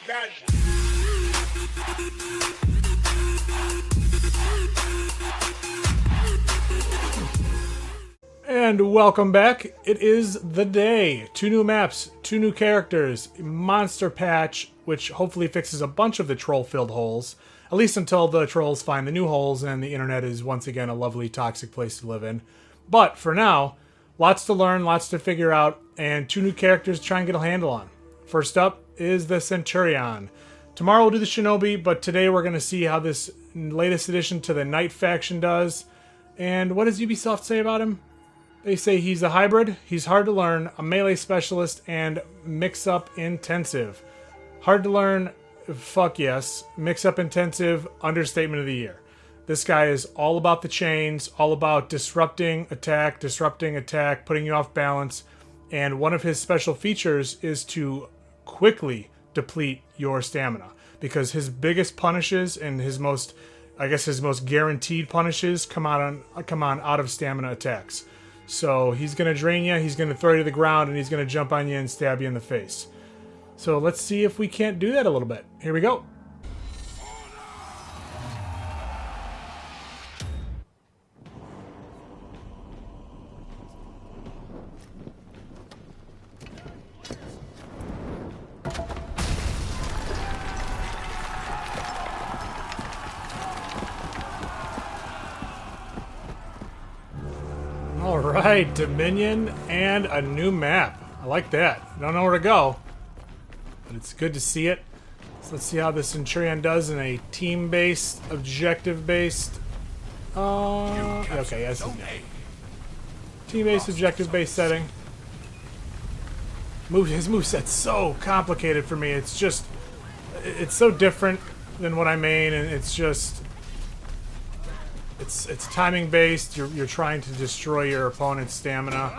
That. And welcome back. It is the day. 2 new maps, 2 new characters, monster patch, which hopefully fixes a bunch of the troll-filled holes, at least until the trolls find the new holes and the internet is once again a lovely toxic place to live in. But for now, lots to learn, lots to figure out, and 2 new characters to try and get a handle on. First up is the Centurion. Tomorrow we'll do the Shinobi, but today we're going to see how this latest addition to the Knight faction does. And what does Ubisoft say about him? They say he's a hybrid, he's hard to learn, a melee specialist, and mix-up intensive. Hard to learn, fuck yes. Mix-up intensive, understatement of the year. This guy is all about the chains, all about disrupting attack, putting you off balance, and one of his special features is to quickly deplete your stamina, because his biggest punishes and his most guaranteed punishes come on out of stamina attacks. So he's going to drain you, he's going to throw you to the ground, and he's going to jump on you and stab you in the face. So let's see if we can't do that a little bit. Here we go. Alright, Dominion and a new map. I like that. I don't know where to go, but it's good to see it. So let's see how the Centurion does in a team-based, objective-based... okay, yes. Team-based, objective-based setting. His moveset's so complicated for me. It's just... It's so different than what I main, and it's just... It's timing based. You're trying to destroy your opponent's stamina.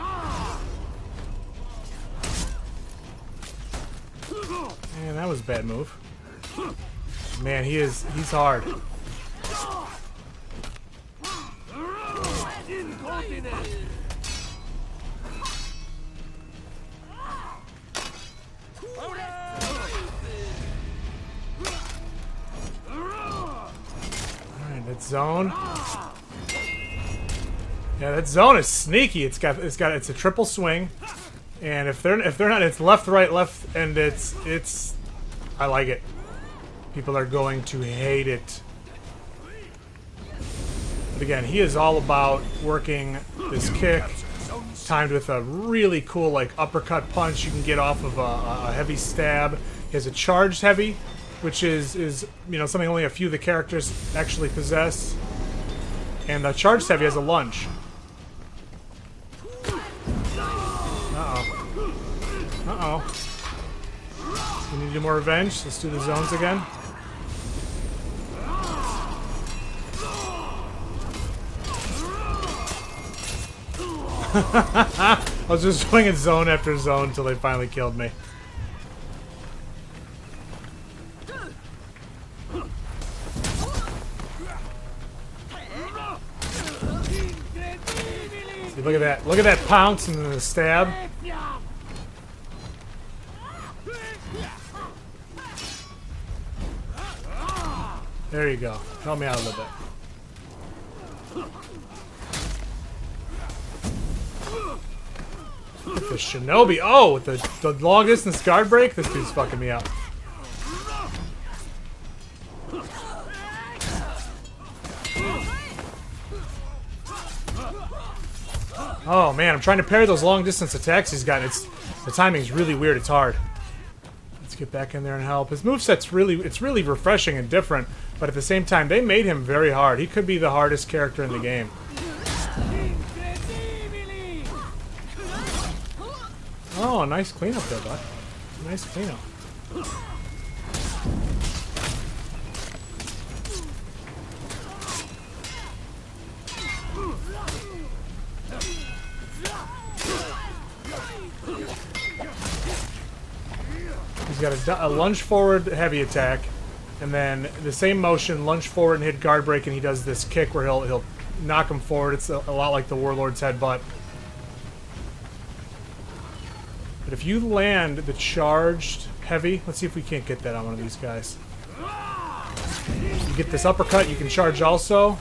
Man, that was a bad move. Man, he's hard. Alright, that zone. Yeah, that zone is sneaky. It's a triple swing, and if they're not, it's left, right, left, and it's. I like it. People are going to hate it. But again, he is all about working this kick, timed with a really cool like uppercut punch. You can get off of a heavy stab. He has a charged heavy, which is something only a few of the characters actually possess. And the charged heavy has a lunge. Uh-oh. We need to do more revenge. Let's do the zones again. I was just swinging zone after zone until they finally killed me. See, look at that. Look at that pounce and the stab. There you go. Help me out a little bit. With the Shinobi. Oh, with the long distance guard break? This dude's fucking me up. Oh man, I'm trying to parry those long distance attacks he's got. The timing's really weird. It's hard. Let's get back in there and help. His moveset's really refreshing and different, but at the same time, they made him very hard. He could be the hardest character in the game. Oh, nice cleanup there, bud. Nice cleanup. He's got a lunge forward heavy attack, and then the same motion, lunge forward and hit guard break, and he does this kick where he'll knock him forward. It's a lot like the Warlord's headbutt. But if you land the charged heavy, let's see if we can't get that on one of these guys. You get this uppercut, you can charge also.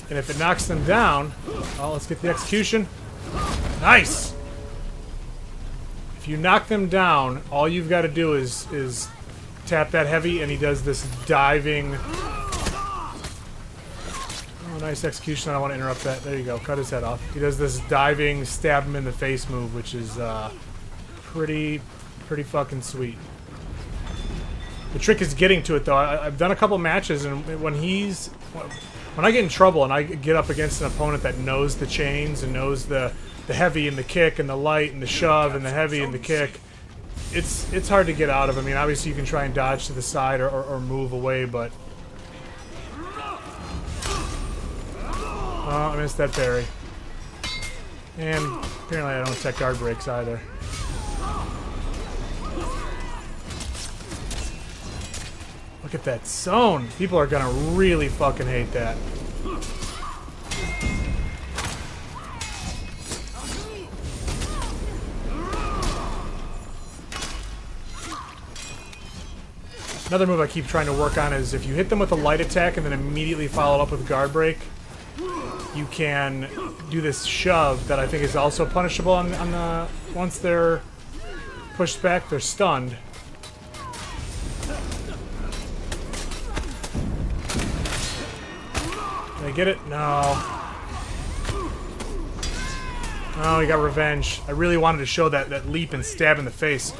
And if it knocks them down, well, let's get the execution. Nice! If you knock them down, all you've got to do is tap that heavy, and he does this diving... Oh, nice execution. I don't want to interrupt that. There you go. Cut his head off. He does this diving, stab him in the face move, which is pretty fucking sweet. The trick is getting to it, though. I've done a couple matches, and when I get in trouble and I get up against an opponent that knows the chains and knows the heavy and the kick and the light and the shove and the heavy and the kick, it's hard to get out of. I mean, obviously you can try and dodge to the side or move away, but... Oh, I missed that parry. And apparently I don't tech guard breaks either. Look at that zone. People are gonna really fucking hate that. Another move I keep trying to work on is if you hit them with a light attack and then immediately follow up with guard break, you can do this shove that I think is also punishable on the... Once they're pushed back, they're stunned. Did I get it? No. Oh, he got revenge. I really wanted to show that leap and stab in the face.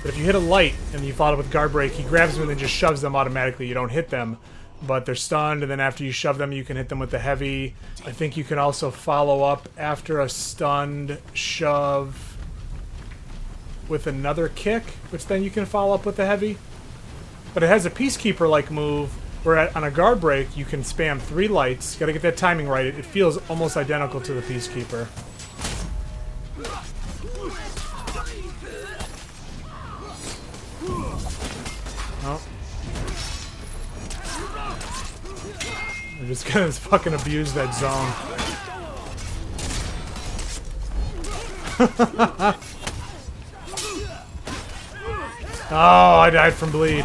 But if you hit a light and you follow it with guard break, he grabs them and then just shoves them automatically. You don't hit them, but they're stunned, and then after you shove them, you can hit them with the heavy. I think you can also follow up after a stunned shove with another kick, which then you can follow up with the heavy. But it has a Peacekeeper-like move, where on a guard break, you can spam 3 lights. Gotta get that timing right. It feels almost identical to the Peacekeeper. Oh. I'm just gonna fucking abuse that zone. Oh, I died from bleed.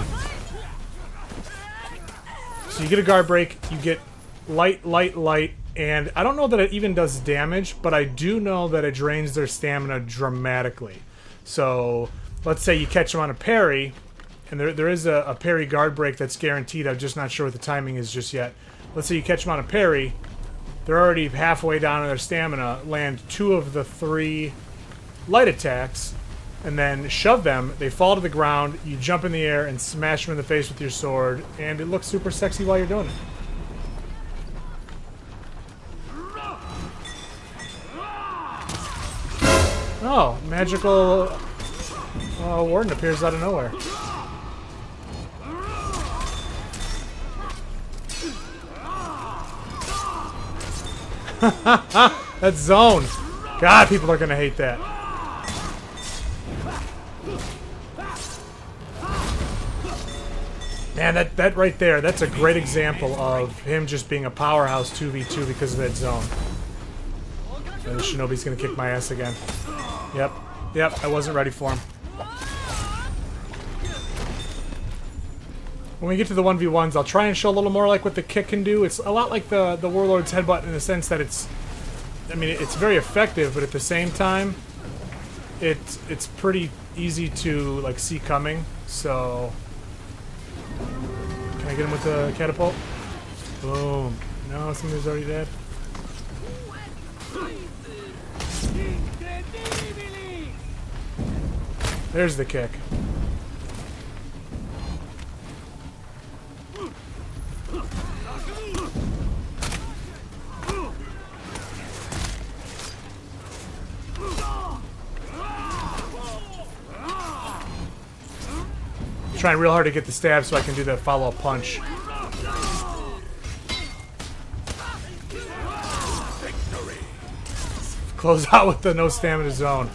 So you get a guard break, you get light, and I don't know that it even does damage, but I do know that it drains their stamina dramatically. So let's say you catch them on a parry, and there is a parry guard break that's guaranteed. I'm just not sure what the timing is just yet. Let's say you catch them on a parry, they're already halfway down in their stamina, land 2 of the 3 light attacks, and then shove them, they fall to the ground, you jump in the air and smash them in the face with your sword, and it looks super sexy while you're doing it. Oh, magical warden appears out of nowhere. That zone. God, people are gonna hate that. Man, that right there, that's a great example of him just being a powerhouse 2v2 because of that zone. And the Shinobi's gonna kick my ass again. Yep, I wasn't ready for him. When we get to the 1v1s, I'll try and show a little more like what the kick can do. It's a lot like the Warlord's headbutt in the sense that it's very effective, but at the same time, it's pretty easy to like see coming. So, can I get him with the catapult? Boom. No, somebody's already dead. There's the kick. Trying real hard to get the stab so I can do the follow-up punch. Close out with the no stamina zone.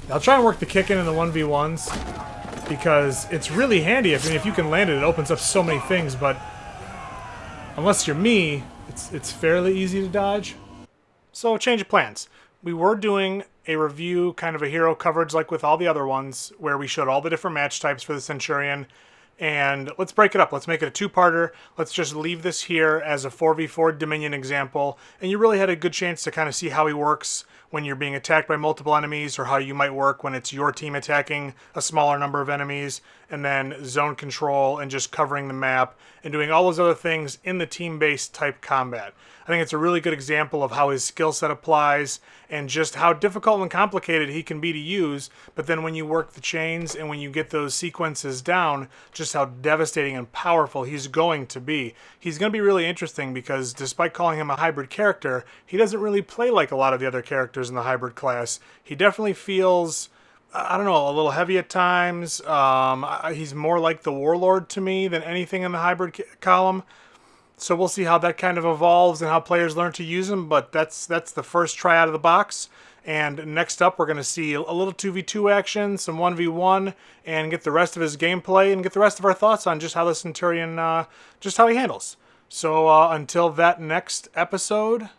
I'll try and work the kick in the 1v1s because it's really handy. I mean, if you can land it, it opens up so many things, but unless you're me, it's fairly easy to dodge. So, change of plans. we were doing a review, kind of a hero coverage like with all the other ones, where we showed all the different match types for the Centurion. And let's break it up. Let's make it a two-parter. Let's just leave this here as a 4v4 Dominion example. And you really had a good chance to kind of see how he works when you're being attacked by multiple enemies, or how you might work when it's your team attacking a smaller number of enemies, and then zone control and just covering the map and doing all those other things in the team-based type combat. I think it's a really good example of how his skill set applies and just how difficult and complicated he can be to use, but then when you work the chains and when you get those sequences down, just how devastating and powerful he's going to be. He's going to be really interesting because despite calling him a hybrid character, he doesn't really play like a lot of the other characters in the hybrid class. He definitely feels, I don't know, a little heavy at times. He's more like the Warlord to me than anything in the hybrid column. So we'll see how that kind of evolves and how players learn to use him, but that's the first try out of the box. And next up, we're going to see a little 2v2 action, some 1v1, and get the rest of his gameplay and get the rest of our thoughts on just how the Centurion, just how he handles. So until that next episode,